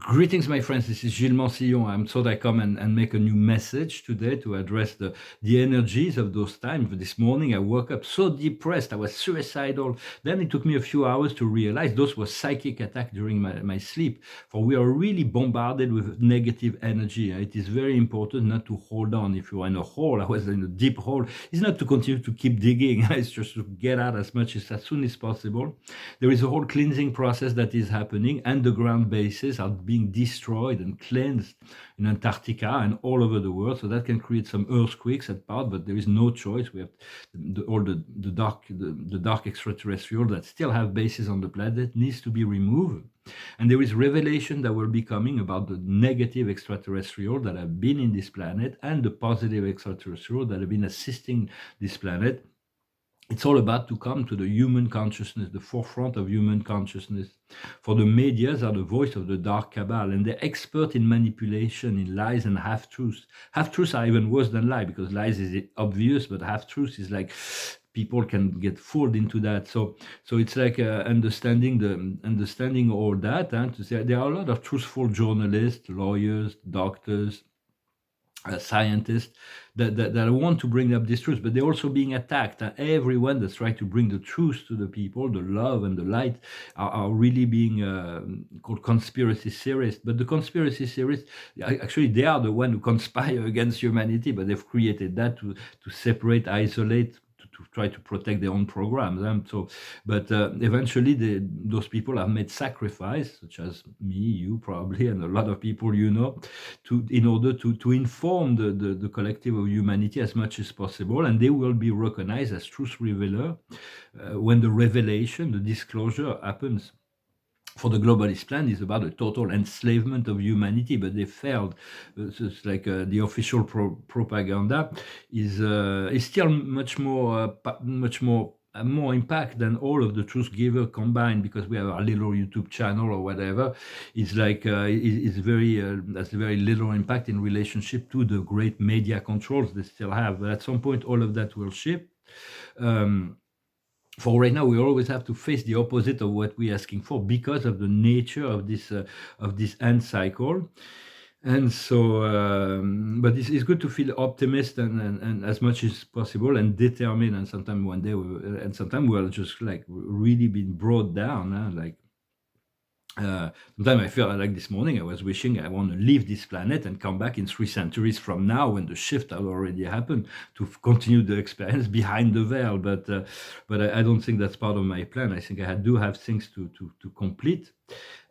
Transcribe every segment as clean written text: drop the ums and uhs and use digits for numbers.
Greetings, my friends. This is Gilles Mansillon. I'm thought I come and make a new message today to address the energies of those times. This morning, I woke up so depressed. I was suicidal. Then it took me a few hours to realize those were psychic attacks during my sleep. For we are really bombarded with negative energy. It is very important not to hold on. If you are in a hole, I was in a deep hole. It's not to continue to keep digging. It's just to get out as much as soon as possible. There is a whole cleansing process that is happening. Underground bases are being destroyed and cleansed in Antarctica and all over the world. So that can create some earthquakes at part, but there is no choice. We have all the dark extraterrestrial that still have bases on the planet needs to be removed. And there is revelation that will be coming about the negative extraterrestrial that have been in this planet and the positive extraterrestrial that have been assisting this planet. It's all about to come to the human consciousness, the forefront of human consciousness. For the medias are the voice of the dark cabal, and they're expert in manipulation, in lies and half-truths. Half-truths are even worse than lie, because lies is obvious, but half-truths is like people can get fooled into that. So it's like understanding all that, and to say there are a lot of truthful journalists, lawyers, doctors, scientists that want to bring up this truth, but they're also being attacked. Everyone that's trying to bring the truth to the people, the love and the light, are really being called conspiracy theorists. But the conspiracy theorists, actually, they are the one who conspire against humanity, but they've created that to separate, isolate, to try to protect their own programs. But eventually those people have made sacrifice, such as me, you probably, and a lot of people in order to inform the collective of humanity as much as possible, and they will be recognized as truth revealer when the revelation, the disclosure happens. For the globalist plan is about a total enslavement of humanity, but they failed. It's like the official propaganda is still much more impact than all of the truth giver combined, because we have our little YouTube channel or whatever. It's like it's very that's very little impact in relationship to the great media controls they still have. But at some point, all of that will shift. For right now, we always have to face the opposite of what we're asking for because of the nature of this end cycle. And so, but it's good to feel optimist and as much as possible and determined. And sometimes one day, sometimes we'll just like really being brought down, like. Sometimes I feel like this morning I was wishing I want to leave this planet and come back in 3 centuries from now when the shift had already happened to continue the experience behind the veil. But I don't think that's part of my plan. I think I do have things to complete.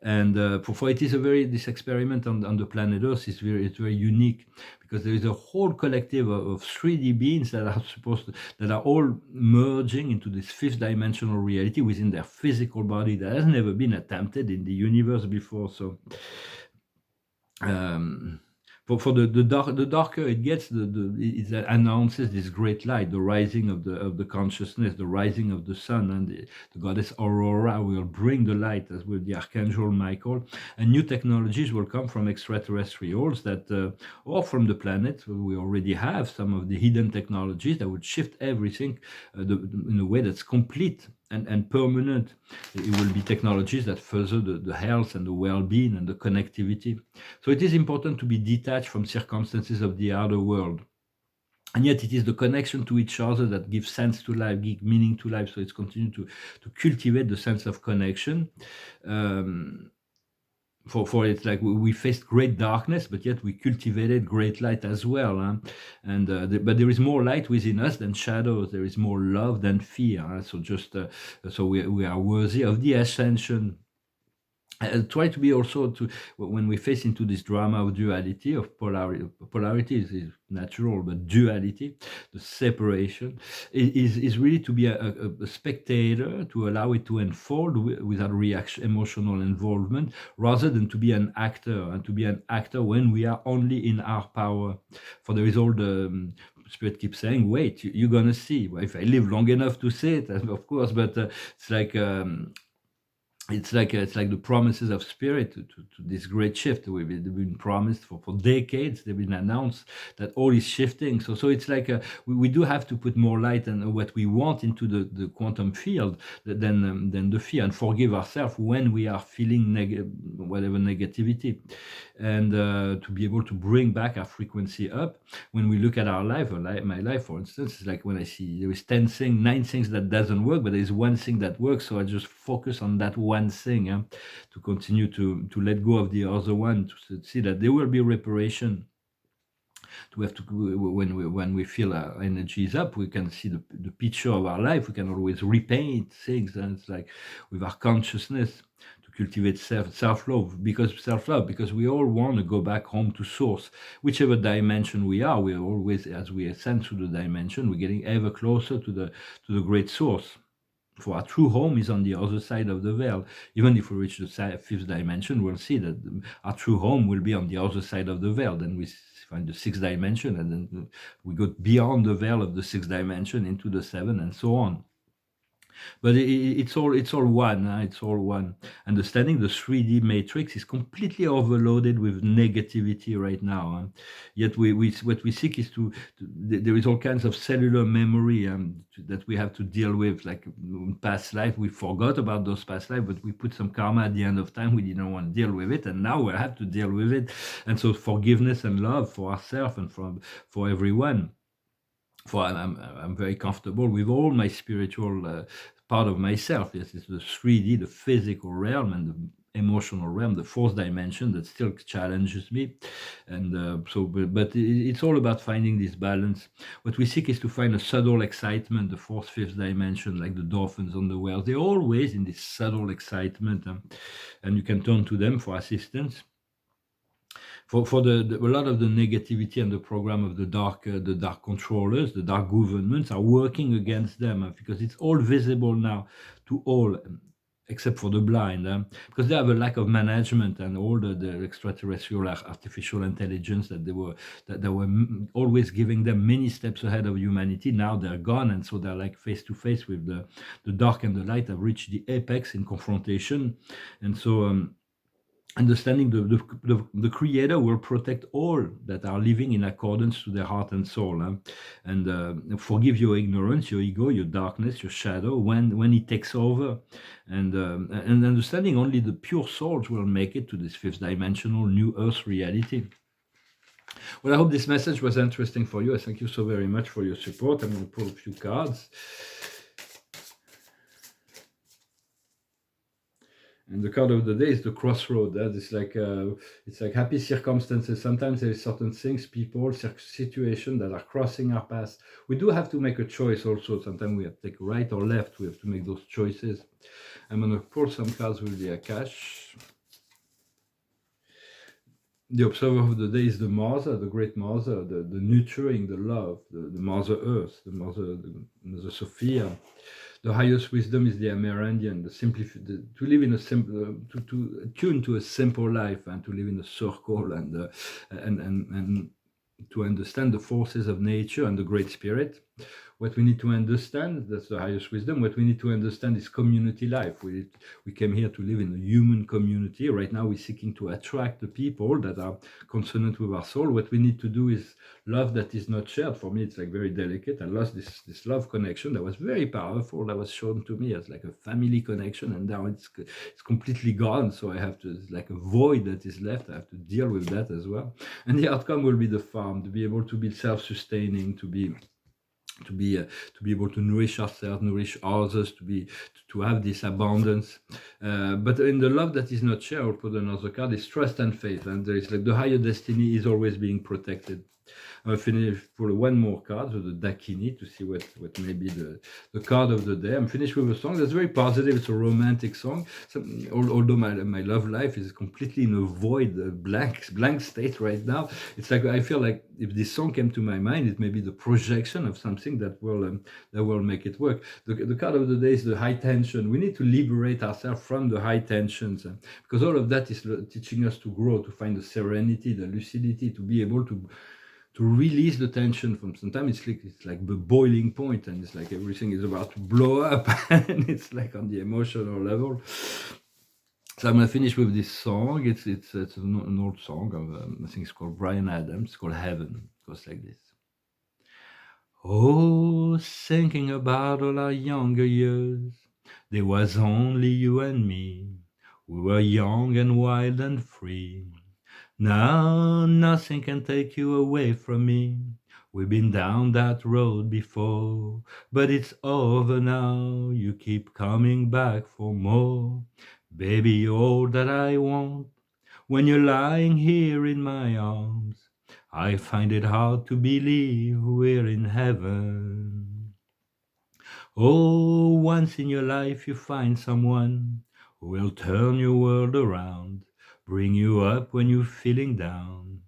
And for it is this experiment on the planet Earth is very unique, because there is a whole collective of 3D beings that are all merging into this 5th dimensional reality within their physical body that has never been attempted in the universe before. So for the darker it gets, it announces this great light, the rising of the consciousness, the rising of the sun, and the goddess Aurora will bring the light, as will the archangel Michael, and new technologies will come from extraterrestrials or from the planet. We already have some of the hidden technologies that would shift everything in a way that's complete and permanent. It will be technologies that further the health and the well-being and the connectivity. So it is important to be detached from circumstances of the outer world. And yet it is the connection to each other that gives sense to life, gives meaning to life. So it's continue to cultivate the sense of connection. For it's like we faced great darkness, but yet we cultivated great light as well. And but there is more light within us than shadows. There is more love than fear. So we are worthy of the ascension. Try to be also when we face into this drama of duality, of polarity is natural, but duality, the separation, is really to be a spectator, to allow it to unfold without reaction, emotional involvement, rather than to be an actor, and to be an actor when we are only in our power. For there is all the Spirit keeps saying, wait, you're gonna see. Well, if I live long enough to see it, of course, but it's like It's like the promises of spirit to this great shift. They've been promised for decades. They've been announced that all is shifting. So it's like we do have to put more light and what we want into the quantum field than the fear, and forgive ourselves when we are feeling whatever negativity, and to be able to bring back our frequency up. When we look at our life, or my life, for instance, it's like when I see there is 9 things that doesn't work, but there is one thing that works. So I just focus on that one thing, to continue to let go of the other one, to see that there will be reparation. To have to when we feel our energy is up, we can see the picture of our life. We can always repaint things, and it's like with our consciousness to cultivate self-love, because we all want to go back home to source, whichever dimension we are. We are always, as we ascend through the dimension, we're getting ever closer to the great source. For our true home is on the other side of the veil. Even if we reach the fifth dimension, we'll see that our true home will be on the other side of the veil. Then we find the sixth dimension, and then we go beyond the veil of the sixth dimension into the seven, and so on. But it's all one. It's all one. Understanding the 3D matrix is completely overloaded with negativity right now. Yet what we seek is there is all kinds of cellular memory that we have to deal with, like in past life. We forgot about those past life, but we put some karma at the end of time. We didn't want to deal with it, and now we have to deal with it. And so forgiveness and love for ourselves and for everyone. For I'm very comfortable with all my spiritual part of myself. Yes, it's the 3D, the physical realm, and the emotional realm, the fourth dimension that still challenges me. And but it's all about finding this balance. What we seek is to find a subtle excitement, the fourth, fifth dimension, like the dolphins on the whales. They're always in this subtle excitement, and you can turn to them for assistance. For a lot of the negativity and the program of the dark controllers, the dark governments are working against them, because it's all visible now to all, except for the blind, because they have a lack of management, and all the extraterrestrial artificial intelligence that they were always giving them many steps ahead of humanity. Now they're gone, and so they're like face to face with the dark and the light, have reached the apex in confrontation. And so understanding the creator will protect all that are living in accordance to their heart and soul, and forgive your ignorance, your ego, your darkness, your shadow when it takes over, and understanding only the pure souls will make it to this fifth dimensional new earth reality. Well, I hope this message was interesting for you. I thank you so very much for your support. I'm going to pull a few cards. And the card of the day is the crossroad. It's like happy circumstances. Sometimes there is certain things, people, situations that are crossing our path. We do have to make a choice also. Sometimes we have to take right or left. We have to make those choices. I'm going to pull some cards with the Akash. The observer of the day is the mother, the great mother, the nurturing, the love, the mother earth, the mother Sophia. The highest wisdom is the Amerindian, to live in a simple, to tune to a simple life, and to live in a circle, and to understand the forces of nature and the Great Spirit. What we need to understand, that's the highest wisdom, what we need to understand is community life. We came here to live in a human community. Right now we're seeking to attract the people that are consonant with our soul. What we need to do is love that is not shared. For me, it's like very delicate. I lost this love connection that was very powerful, that was shown to me as like a family connection, and now it's completely gone. So I have to, it's like a void that is left. I have to deal with that as well. And the outcome will be the farm, to be able to be self-sustaining, to be able to nourish ourselves, nourish others, to have this abundance. But in the love that is not shared, I'll put another card, is trust and faith. And there is like the higher destiny is always being protected. I'll finish for one more card, so the Dakini, to see what may be the card of the day. I'm finished with a song that's very positive. It's a romantic song. Although my love life is completely in a void, a blank state right now. It's like I feel like if this song came to my mind, it may be the projection of something that will make it work. The card of the day is the high tension. We need to liberate ourselves from the high tensions, because all of that is teaching us to grow, to find the serenity, the lucidity, to be able to release the tension from. Sometimes it's like the boiling point, and it's like everything is about to blow up, and it's like on the emotional level. So I'm gonna finish with this song. It's an old song of I think it's called Brian Adams. It's called Heaven. It goes like this. Oh, thinking about all our younger years, there was only you and me. We were young and wild and free. Now nothing can take you away from me. We've been down that road before, but it's over now. You keep coming back for more. Baby, you're all that I want. When you're lying here in my arms, I find it hard to believe we're in heaven. Oh, once in your life you find someone who will turn your world around, bring you up when you're feeling down.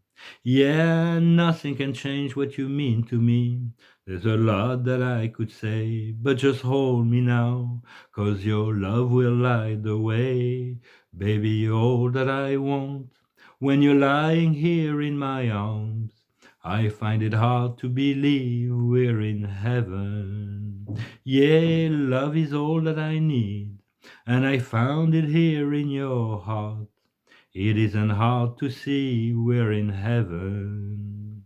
Yeah, nothing can change what you mean to me. There's a lot that I could say, but just hold me now, 'cause your love will light the way. Baby, you're all that I want. When you're lying here in my arms, I find it hard to believe we're in heaven. Yeah, love is all that I need, and I found it here in your heart. It isn't hard to see we're in heaven.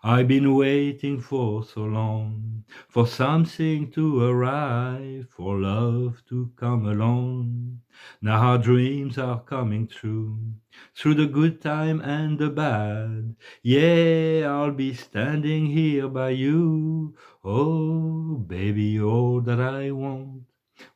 I've been waiting for so long for something to arrive, for love to come along. Now our dreams are coming true, through the good time and the bad. Yeah, I'll be standing here by you. Oh, baby, you're all that I want.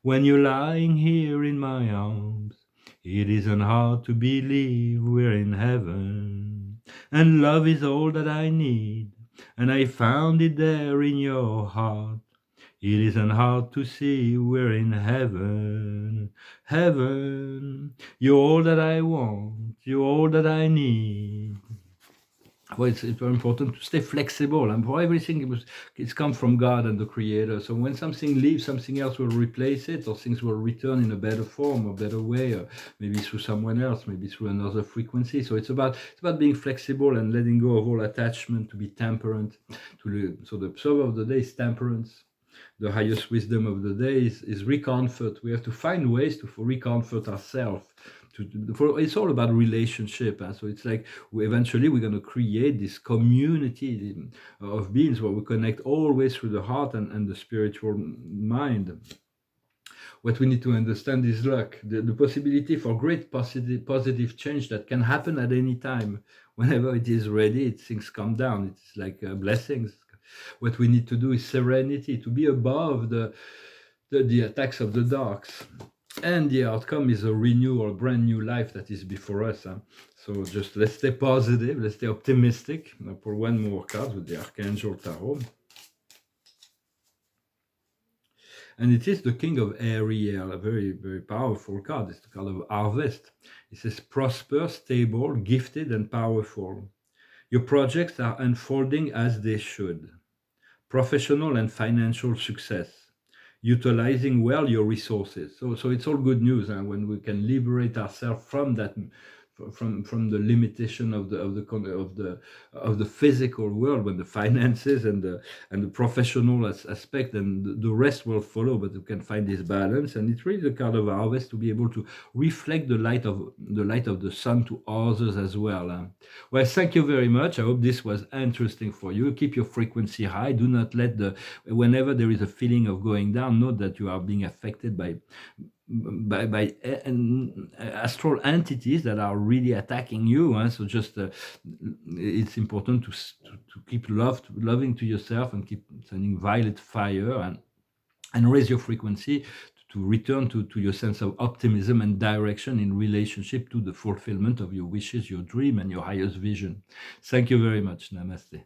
When you're lying here in my arms, it isn't hard to believe we're in heaven. And love is all that I need, and I found it there in your heart. It isn't hard to see we're in heaven. Heaven, you're all that I want, you're all that I need. Well, it's very important to stay flexible, and for everything it's come from God and the Creator. So when something leaves, something else will replace it, or things will return in a better form or better way, or maybe through someone else, maybe through another frequency. So it's about being flexible and letting go of all attachment, to be temperate. So the observer of the day is temperance. The highest wisdom of the day is recomfort. We have to find ways to recomfort ourselves. It's all about relationship. So it's like eventually we're going to create this community of beings where we connect always through the heart and the spiritual mind. What we need to understand is luck, the possibility for great positive change that can happen at any time. Whenever it is ready, things come down. It's like blessings. What we need to do is serenity, to be above the attacks of the darks. And the outcome is a renewal, a brand new life that is before us. So just let's stay positive, let's stay optimistic. Now for one more card with the Archangel Tarot. And it is the King of Ariel, a very, very powerful card. It's the card of harvest. It says, prosper, stable, gifted, and powerful. Your projects are unfolding as they should. Professional and financial success. Utilizing well your resources. So it's all good news when we can liberate ourselves from that, from the limitation of the physical world, when the finances and the professional aspect, and the rest will follow. But we can find this balance, and it's really the card of harvest, to be able to reflect the light of the sun to others as well. Well, thank you very much. I hope this was interesting for you. Keep your frequency high. Do not let whenever there is a feeling of going down, know that you are being affected by astral entities that are really attacking you. So just it's important to keep loving to yourself, and keep sending violet fire, and raise your frequency to return to your sense of optimism and direction in relationship to the fulfillment of your wishes, your dream, and your highest vision. Thank you very much. Namaste.